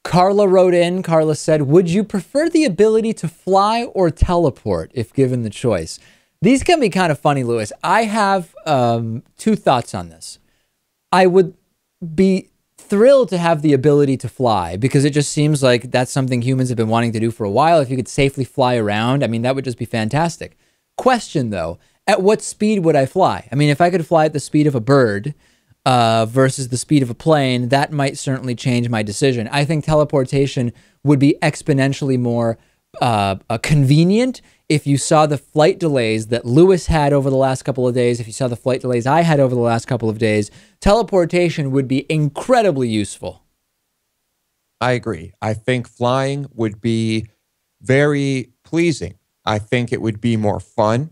Carla wrote in. Carla said, would you prefer the ability to fly or teleport if given the choice? These can be kind of funny, Lewis. I have two thoughts on this. I would be thrilled to have the ability to fly because it just seems like that's something humans have been wanting to do for a while. If you could safely fly around, I mean, that would just be fantastic. Question though, at what speed would I fly? I mean, if I could fly at the speed of a bird versus the speed of a plane, that might certainly change my decision. I think teleportation would be exponentially more convenient if you saw the flight delays that Lewis had over the last couple of days, if you saw the flight delays I had over the last couple of days, teleportation would be incredibly useful. I agree. I think flying would be very pleasing. I think it would be more fun.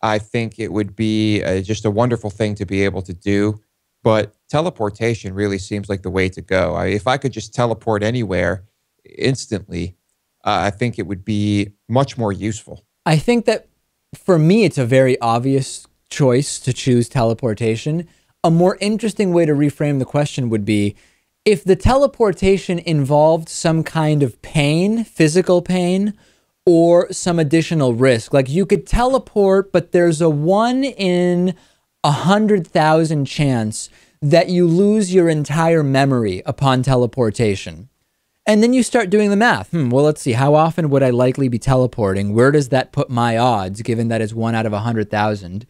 I think it would be just a wonderful thing to be able to do. But teleportation really seems like the way to go. If I could just teleport anywhere instantly, I think it would be much more useful. I think that for me, it's a very obvious choice to choose teleportation. A more interesting way to reframe the question would be, if the teleportation involved some kind of pain, physical pain, or some additional risk, like you could teleport, but there's a 1 in 100,000 chance that you lose your entire memory upon teleportation. And then you start doing the math. Well, let's see. How often would I likely be teleporting? Where does that put my odds, given that it's 1 out of 100,000?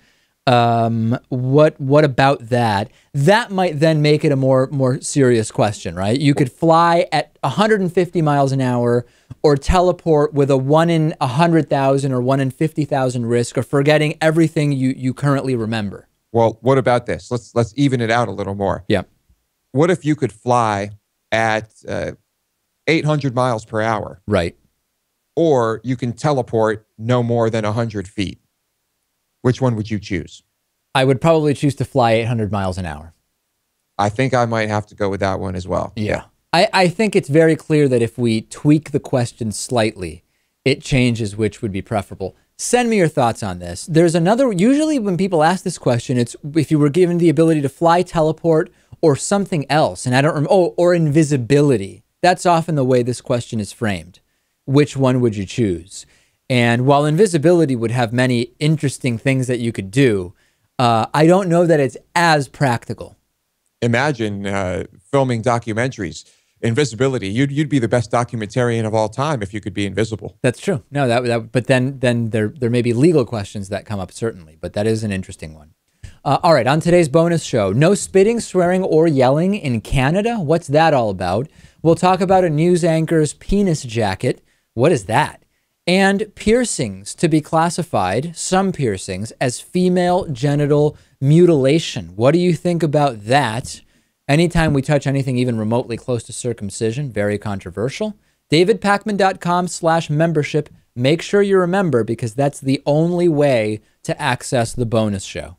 What about that? That might then make it a more serious question, right? You could fly at 150 miles an hour or teleport with a 1 in 100,000 or 1 in 50,000 risk of forgetting everything you currently remember. Well, what about this? Let's even it out a little more. Yeah. What if you could fly at 800 miles per hour? Right. Or you can teleport no more than 100 feet. Which one would you choose? I would probably choose to fly 800 miles an hour. I think I might have to go with that one as well. Yeah. I think it's very clear that if we tweak the question slightly, it changes which would be preferable. Send me your thoughts on this. There's another, usually when people ask this question, it's if you were given the ability to fly, teleport, or something else. And I don't remember, or invisibility. That's often the way this question is framed. Which one would you choose? And while invisibility would have many interesting things that you could do, I don't know that it's as practical. Imagine filming documentaries. Invisibility. You'd be the best documentarian of all time if you could be invisible. That's true. No, but then there may be legal questions that come up, certainly, but that is an interesting one. All right, on today's bonus show, no spitting, swearing, or yelling in Canada. What's that all about? We'll talk about a news anchor's penis jacket. What is that? And piercings to be classified, some piercings, as female genital mutilation. What do you think about that? Anytime we touch anything even remotely close to circumcision, very controversial. DavidPakman.com/membership. Make sure you remember, because that's the only way to access the bonus show.